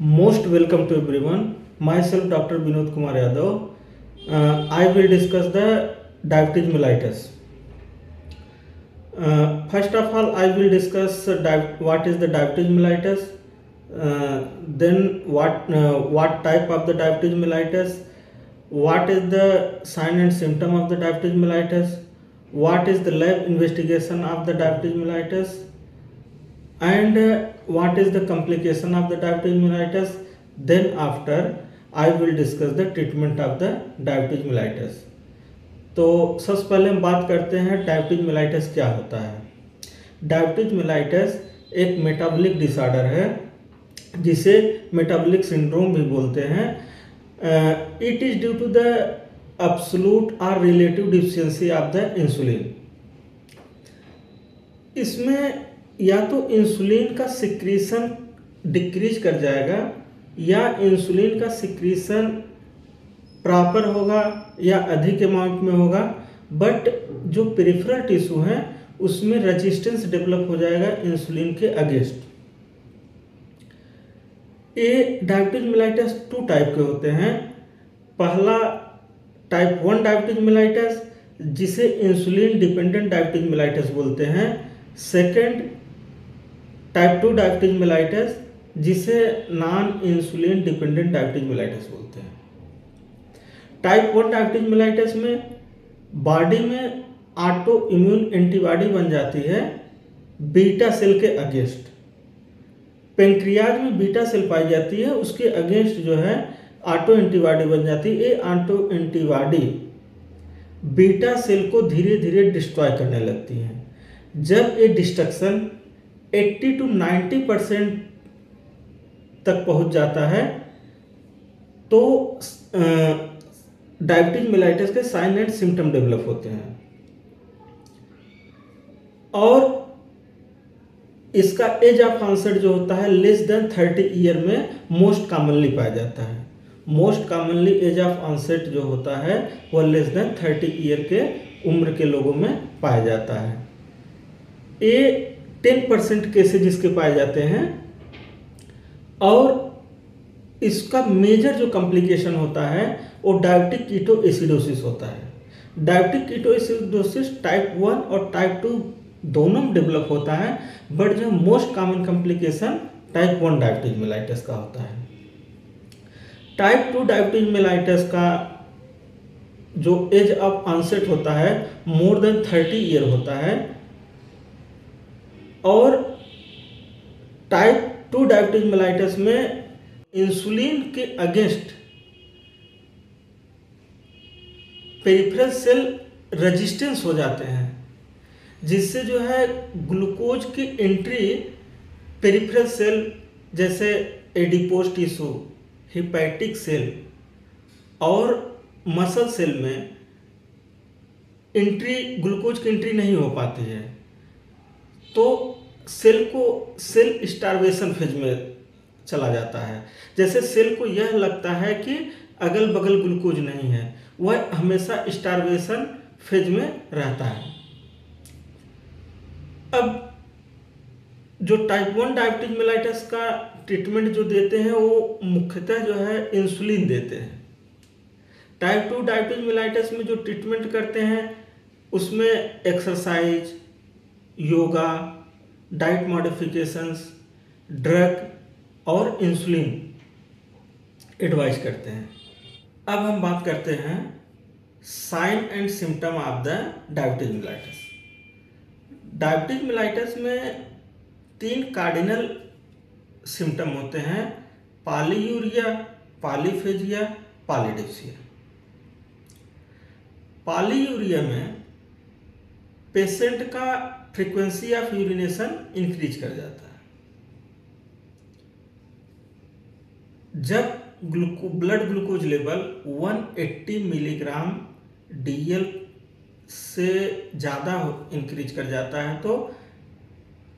Most welcome to everyone. Myself, Dr. Vinod Kumar Yadav. I will discuss the diabetes mellitus. First of all, I will discuss what is the diabetes mellitus. Then what type of the diabetes mellitus, what is the sign and symptom of the diabetes mellitus, what is the lab investigation of the diabetes mellitus, and what is the complication of the diabetes mellitus. Then after I will discuss the treatment of the diabetes mellitus. तो सबसे पहले हम बात करते हैं diabetes mellitus क्या होता है। डायबिटीज मेलाइटस एक मेटाबॉलिक डिसऑर्डर है जिसे मेटाबॉलिक सिंड्रोम भी बोलते हैं। It is due to the absolute और relative deficiency of the insulin. इसमें या तो इंसुलिन का सिक्रीशन डिक्रीज कर जाएगा या इंसुलिन का सिक्रीशन प्रॉपर होगा या अधिक अमाउंट में होगा, बट जो पेरिफेरल टिश्यू है उसमें रेजिस्टेंस डेवलप हो जाएगा इंसुलिन के अगेंस्ट। ये डायबिटीज मेलाइटस 2 टाइप के होते हैं। पहला टाइप 1 डायबिटीज मेलाइटस जिसे इंसुलिन डिपेंडेंट डायबिटीज मेलाइटस बोलते हैं। सेकंड टाइप 2 डायबिटीज मेलाइटस जिसे non insulin dependent diabetes mellitus बोलते हैं। टाइप 1 डायबिटीज मेलाइटस में बॉडी में ऑटो इम्यून एंटीबॉडी बन जाती है बीटा सेल के अगेंस्ट। पेंक्रियाज में बीटा सेल पाई जाती है, उसके अगेंस्ट जो है ऑटो एंटीबॉडी बन जाती है। ये ऑटो एंटीबॉडी बीटा सेल को धीरे धीरे डिस्ट्रॉय करने लगती है। जब ये डिस्ट्रक्शन 80 to 90% तक पहुंच जाता है तो डायबिटीज मेलाइटस के साइन एंड सिम्टम डेवलप होते हैं और इसका एज ऑफ ऑनसेट जो होता है लेस देन 30 ईयर में मोस्ट कॉमनली पाया जाता है। Most commonly age of onset जो होता है वह लेस देन 30 ईयर के उम्र के लोगों में पाया जाता है। ये 10% केसेज इसके पाए जाते हैं और इसका मेजर जो कॉम्प्लिकेशन होता है वो डायबिटिक कीटो एसिडोसिस होता है। डायबिटिक कीटो एसिडोसिस टाइप 1 और टाइप 2 दोनों में डेवलप होता है, बट जो most common complication type 1 diabetes mellitus का होता है। टाइप 2 डायबिटीज मेलाइटस का जो एज ऑफ ऑनसेट होता है मोर देन 30 ईयर होता है और टाइप 2 डायबिटीज मेलाइटस में इंसुलिन के अगेंस्ट पेरिफेरल सेल रेजिस्टेंस हो जाते हैं, जिससे जो है ग्लूकोज की एंट्री पेरिफेरल सेल जैसे एडिपोज टिश्यू, हेपेटिक सेल और मसल सेल में एंट्री ग्लूकोज की एंट्री नहीं हो पाती है, तो सेल को सेल स्टार्वेशन फेज में चला जाता है। जैसे सेल को यह लगता है कि अगल बगल ग्लूकोज नहीं है, वह हमेशा स्टार्वेशन फेज में रहता है। अब जो टाइप 1 डायबिटीज मेलाइटस का ट्रीटमेंट जो देते हैं वो मुख्यतः जो है इंसुलिन देते हैं। टाइप 2 डायबिटीज मेलाइटस में जो ट्रीटमेंट करते हैं उसमें exercise, yoga, diet modifications, drug और इंसुलिन एडवाइस करते हैं। अब हम बात करते हैं sign and symptom of the diabetes mellitus. Diabetes mellitus में 3 कार्डिनल सिम्टम होते हैं: पॉलीयूरिया, पॉलीफेजिया, पॉलीडिप्सिया। पॉलीयूरिया में पेशेंट का फ्रीक्वेंसी ऑफ यूरिनेशन इंक्रीज कर जाता है। जब blood glucose level 180 milligram DL से ज़्यादा इंक्रीज कर जाता है तो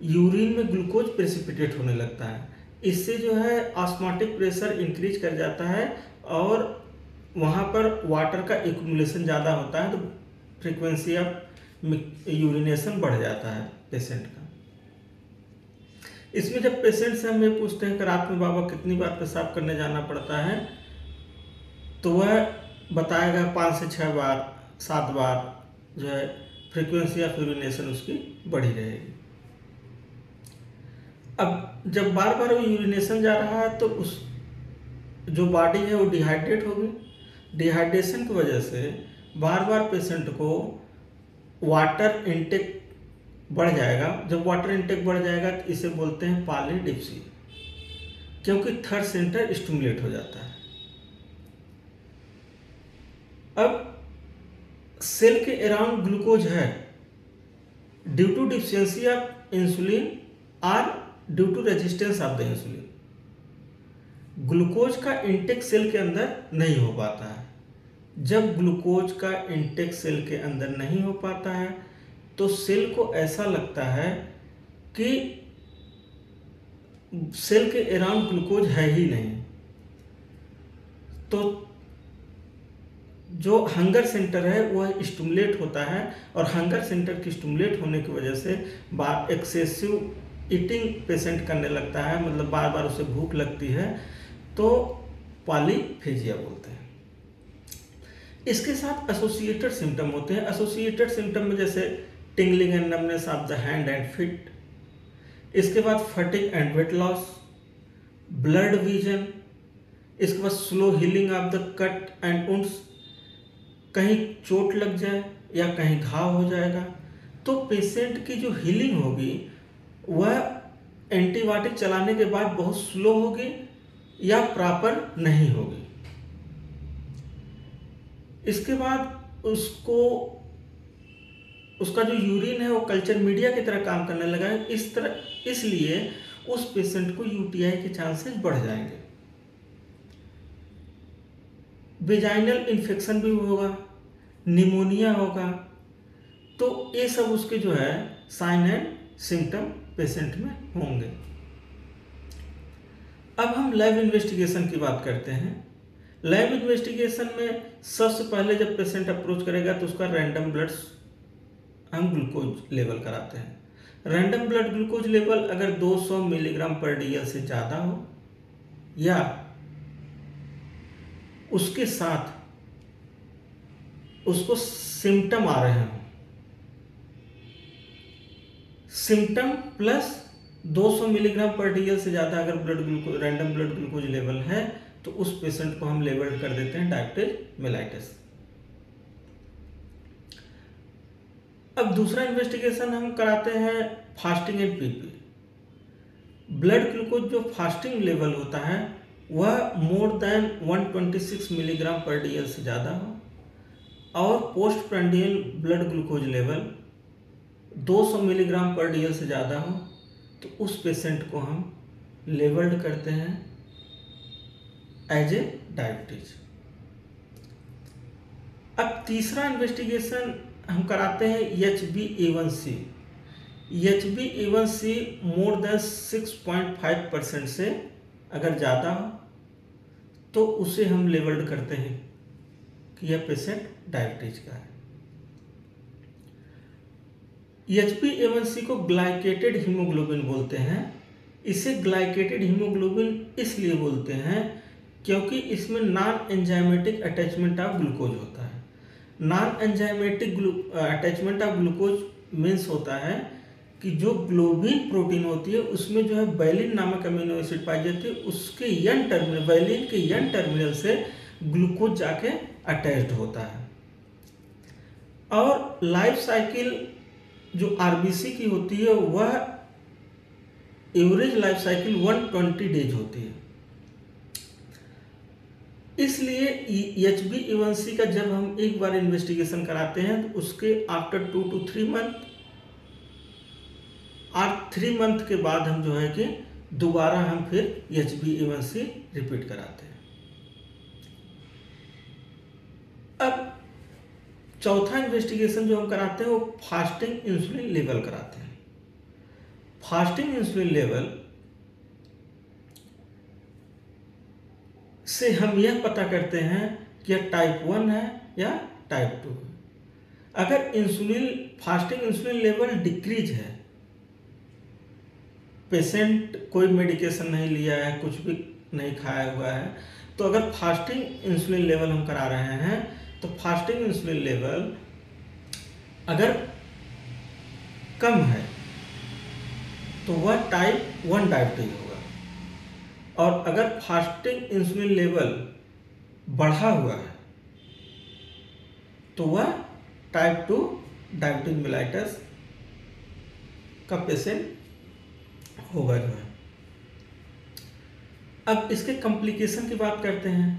यूरिन में ग्लूकोज प्रेसिपिटेट होने लगता है। इससे जो है ऑस्मोटिक प्रेशर इंक्रीज कर जाता है और वहाँ पर वाटर का एक्यूमुलेशन ज़्यादा होता है, तो फ्रीक्वेंसी ऑफ यूरिनेशन बढ़ जाता है पेशेंट का। इसमें जब पेशेंट से हम ये पूछते हैं कि रात में बाबा कितनी बार पेशाब करने जाना पड़ता है, तो वह बताएगा 5 से 6 बार, 7 बार जो है फ्रीक्वेंसी ऑफ यूरिनेशन उसकी बढ़ी रहेगी। अब जब बार बार वो यूरिनेशन जा रहा है तो उस जो बॉडी है वो डिहाइड्रेट होगी। डिहाइड्रेशन की वजह से बार बार पेशेंट को वाटर इनटेक बढ़ जाएगा। जब वाटर इनटेक बढ़ जाएगा तो इसे बोलते हैं पॉलीडिप्सी, क्योंकि थर्ड सेंटर स्टिमुलेट हो जाता है। अब सेल के अराउंड ग्लूकोज है due to deficiency of insulin और due to resistance of the insulin. Glucose का इंटेक सेल के अंदर नहीं हो पाता है। जब ग्लूकोज का इंटेक सेल के अंदर नहीं हो पाता है तो सेल को ऐसा लगता है कि सेल के अराउंड ग्लूकोज है ही नहीं, तो जो हंगर सेंटर है वह स्टिमुलेट होता है, और हंगर सेंटर की स्टिमुलेट होने की वजह से एक्सेसिव ईटिंग पेशेंट करने लगता है, मतलब बार बार उसे भूख लगती है, तो पॉलीफेजिया बोलते हैं। इसके साथ एसोसिएटेड सिम्टम होते हैं। एसोसिएटेड सिम्टम में जैसे tingling and numbness of the hand and feet, इसके बाद fatigue and weight loss, blood vision, इसके बाद slow healing of the cut and wounds, कहीं चोट लग जाए या कहीं घाव हो जाएगा तो पेशेंट की जो हीलिंग होगी वह एंटीबायोटिक चलाने के बाद बहुत स्लो होगी या प्रॉपर नहीं होगी। इसके बाद उसका जो यूरिन है वो कल्चर मीडिया की तरह काम करने लगा है, इसलिए उस पेशेंट को यूटीआई के चांसेस बढ़ जाएंगे। वेजाइनल इन्फेक्शन भी होगा, निमोनिया होगा, तो ये सब उसके जो है साइन एंड सिम्टम पेशेंट में होंगे। अब हम लैब इन्वेस्टिगेशन की बात करते हैं। लैब इन्वेस्टिगेशन में सबसे पहले जब पेशेंट अप्रोच करेगा तो उसका रैंडम ब्लड हम ग्लूकोज लेवल कराते हैं। रैंडम ब्लड ग्लूकोज लेवल अगर 200 मिलीग्राम पर डीएल से ज़्यादा हो या उसके साथ उसको सिम्टम आ रहे हों, सिम्टम प्लस 200 मिलीग्राम पर डीएल से ज़्यादा अगर रैंडम ब्लड ग्लूकोज लेवल है तो उस पेशेंट को हम लेबल कर देते हैं डायबिटीज मेलाइटस। अब दूसरा इन्वेस्टिगेशन हम कराते हैं fasting and PP. Blood glucose जो फास्टिंग लेवल होता है वह मोर देन 126 मिलीग्राम पर डीएल से ज़्यादा हो और post prandial blood glucose level 200 milligram पर डीएल से ज़्यादा हो तो उस पेशेंट को हम लेबल्ड करते हैं एज ए डायबिटीज। अब तीसरा इन्वेस्टिगेशन हम कराते हैं HbA1c। HbA1c मोर देन 6.5% से अगर ज़्यादा हो तो उसे हम लेबल्ड करते हैं कि यह पेशेंट डायबिटीज का है। HbA1c को ग्लाइकेटेड हीमोग्लोबिन बोलते हैं। इसे ग्लाइकेटेड हीमोग्लोबिन इसलिए बोलते हैं क्योंकि इसमें non enzymatic attachment of glucose होता है। Non enzymatic attachment of glucose means होता है कि जो ग्लोबिन प्रोटीन होती है उसमें जो है वैलिन नामक अमीनो एसिड पाई जाती है, उसके यन टर्मिनल वैलिन के यन टर्मिनल से ग्लूकोज जाके अटैच्ड होता है। और लाइफ साइकिल जो आरबीसी की होती है वह एवरेज लाइफ साइकिल 120 डेज होती है। इसलिए HbA1c का जब हम एक बार इन्वेस्टिगेशन कराते हैं तो उसके आफ्टर 2 to 3 मंथ और 3 मंथ के बाद हम जो है कि दोबारा हम फिर HbA1c रिपीट कराते हैं। अब चौथा इन्वेस्टिगेशन जो हम कराते हैं वो फास्टिंग इंसुलिन लेवल कराते हैं। फास्टिंग इंसुलिन लेवल से हम यह पता करते हैं कि यह टाइप 1 है या टाइप 2 है। अगर फास्टिंग इंसुलिन लेवल डिक्रीज है पेशेंट कोई मेडिकेशन नहीं लिया है, कुछ भी नहीं खाया हुआ है, तो अगर फास्टिंग इंसुलिन लेवल हम करा रहे हैं तो फास्टिंग इंसुलिन लेवल अगर कम है तो वह टाइप 1 डायबिटीज होगा, और अगर फास्टिंग इंसुलिन लेवल बढ़ा हुआ है तो वह टाइप 2 डायबिटीज मेलाइटस का पेशेंट होगा जो है। अब इसके कॉम्प्लिकेशन की बात करते हैं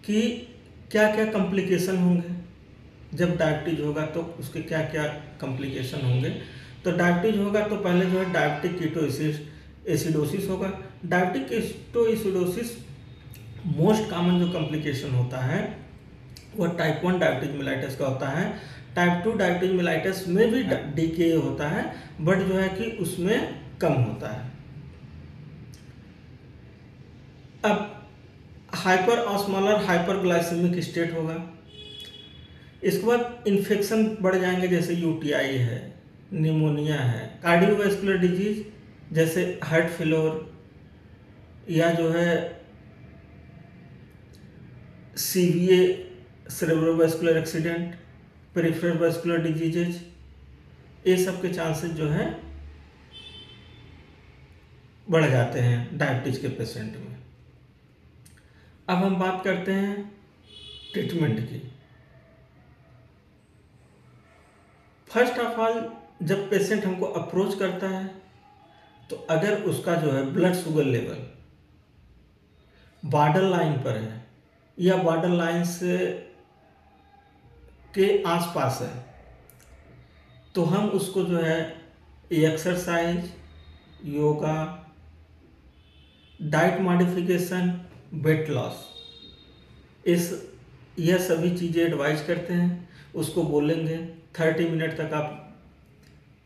कि क्या क्या कॉम्प्लिकेशन होंगे जब डायबिटीज होगा, तो उसके क्या क्या कॉम्प्लिकेशन होंगे। तो डायबिटीज होगा तो पहले जो है डायबिटिक कीटो एसिडोसिस होगा। Diabetic keto acidosis most common जो कॉम्प्लिकेशन होता है वह टाइप 1 डायबिटीज मेलाइटस का होता है। टाइप 2 डायबिटीज मेलाइटस में भी डीके होता है, बट जो है कि उसमें कम होता है। अब हाइपर ऑस्मोलर हाइपरग्लाइसेमिक स्टेट होगा। इसके बाद इन्फेक्शन बढ़ जाएंगे, जैसे यूटीआई है, निमोनिया है, कार्डियोवैस्कुलर डिजीज जैसे हार्ट फेलोर या जो है CVA cerebrovascular accident, peripheral vascular diseases, ये सब के चांसेस जो है बढ़ जाते हैं डायबिटीज के पेशेंट में। अब हम बात करते हैं ट्रीटमेंट की। फर्स्ट ऑफ ऑल जब पेशेंट हमको अप्रोच करता है तो अगर उसका जो है blood sugar level border line पर है या बॉर्डर लाइन से के आसपास है तो हम उसको जो है exercise, yoga, diet modification, weight loss, यह सभी चीज़ें एडवाइज करते हैं। उसको बोलेंगे 30 मिनट तक आप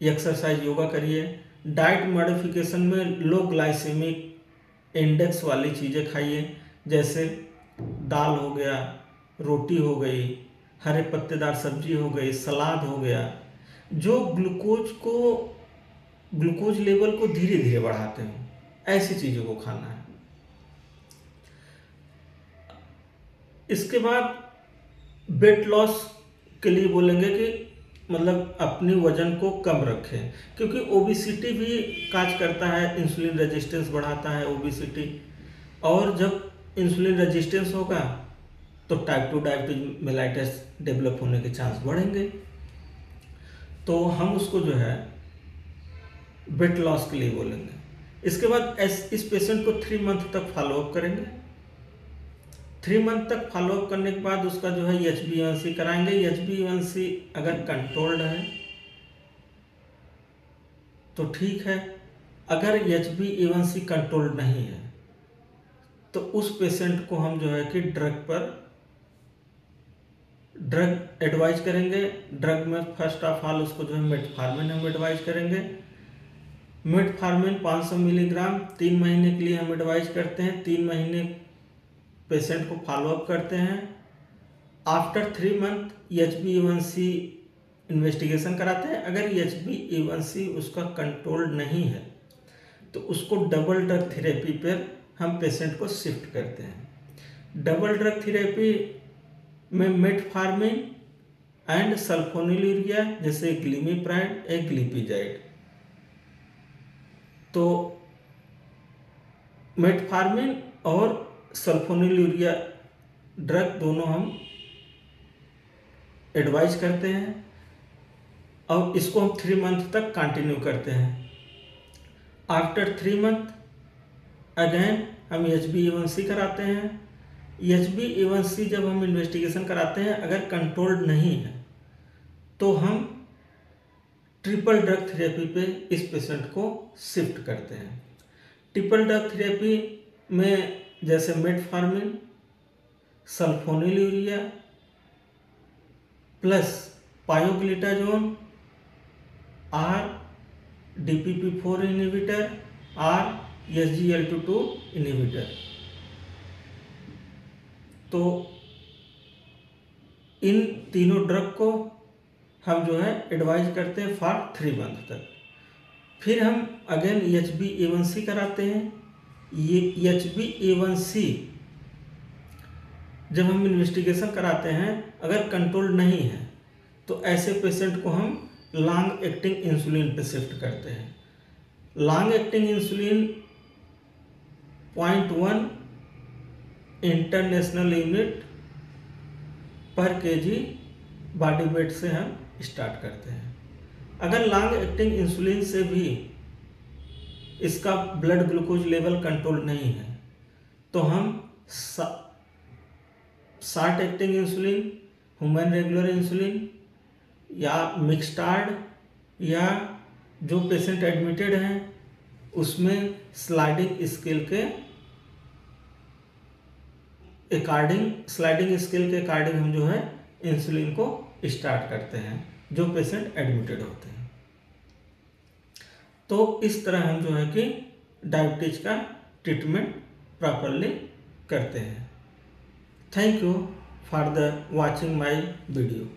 एक्सरसाइज, योगा करिए। डाइट मॉडिफिकेशन में लो ग्लाइसेमिक इंडेक्स वाली चीज़ें खाइए, जैसे दाल हो गया, रोटी हो गई, हरे पत्तेदार सब्जी हो गई, सलाद हो गया, जो ग्लूकोज लेवल को धीरे धीरे बढ़ाते हैं, ऐसी चीज़ों को खाना है। इसके बाद वेट लॉस के लिए बोलेंगे कि मतलब अपनी वजन को कम रखें, क्योंकि ओबिसिटी भी काज करता है, इंसुलिन रेजिस्टेंस बढ़ाता है ओबिसिटी, और जब इंसुलिन रेजिस्टेंस होगा तो टाइप 2 डायबिटीज मेलाइटस डेवलप होने के चांस बढ़ेंगे। तो हम उसको जो है वेट लॉस के लिए बोलेंगे। इसके बाद इस पेशेंट को 3 मंथ तक फॉलोअप करेंगे। 3 मंथ तक फॉलोअप करने के बाद उसका जो है HbA1c कराएंगे। HbA1c अगर कंट्रोल्ड है तो ठीक है, अगर HbA1c कंट्रोल्ड नहीं है तो उस पेशेंट को हम जो है कि ड्रग एडवाइज करेंगे। ड्रग में फर्स्ट ऑफ ऑल उसको जो है मेटफॉर्मिन हम एडवाइज करेंगे। मेटफॉर्मिन 500 मिलीग्राम 3 महीने के लिए हम एडवाइज करते हैं। 3 महीने पेशेंट को फॉलोअप करते हैं। आफ्टर 3 मंथ HbA1c इन्वेस्टिगेशन कराते हैं। अगर HbA1c उसका कंट्रोल नहीं है तो उसको डबल ड्रग थेरेपी पर हम पेशेंट को शिफ्ट करते हैं। डबल ड्रग थेरेपी में मेटफॉर्मिन एंड सल्फोनिलुरिया, जैसे ग्लिमिप्राइड एक ग्लिपिजाइड। तो मेटफॉर्मिन और सल्फोनिलुरिया ड्रग दोनों हम एडवाइज करते हैं और इसको हम 3 मंथ तक कंटिन्यू करते हैं। आफ्टर 3 मंथ अगेन हम HbA1c कराते हैं। HbA1c जब हम इन्वेस्टिगेशन कराते हैं अगर कंट्रोल्ड नहीं है तो हम ट्रिपल ड्रग थेरेपी पे इस पेशेंट को शिफ्ट करते हैं। ट्रिपल ड्रग थेरेपी में जैसे मेटफॉर्मिन, सल्फोनिलुरिया प्लस पायोग्लिटाजोन और DPP4 इनहिबिटर और SGLT2 इनहिबिटर। तो इन तीनों ड्रग को हम जो है एडवाइज करते हैं फॉर 3 मंथ तक। फिर हम अगेन HbA1c कराते हैं। ये HbA1c जब हम इन्वेस्टिगेशन कराते हैं, अगर कंट्रोल नहीं है तो ऐसे पेशेंट को हम लॉन्ग एक्टिंग इंसुलिन पे शिफ्ट करते हैं। Long acting insulin 0.1 international unit पर केजी बॉडी वेट से हम स्टार्ट करते हैं। अगर लॉन्ग एक्टिंग इंसुलिन से भी इसका ब्लड ग्लूकोज लेवल कंट्रोल नहीं है तो हम short acting insulin, human regular insulin या मिक्सटार्ड, या जो पेशेंट एडमिटेड हैं उसमें स्लाइडिंग स्केल के अकॉर्डिंग हम जो है इंसुलिन को स्टार्ट करते हैं जो पेशेंट एडमिटेड होते हैं। तो इस तरह हम जो है कि डायबिटीज का ट्रीटमेंट प्रॉपरली करते हैं। Thank you for the watching my video.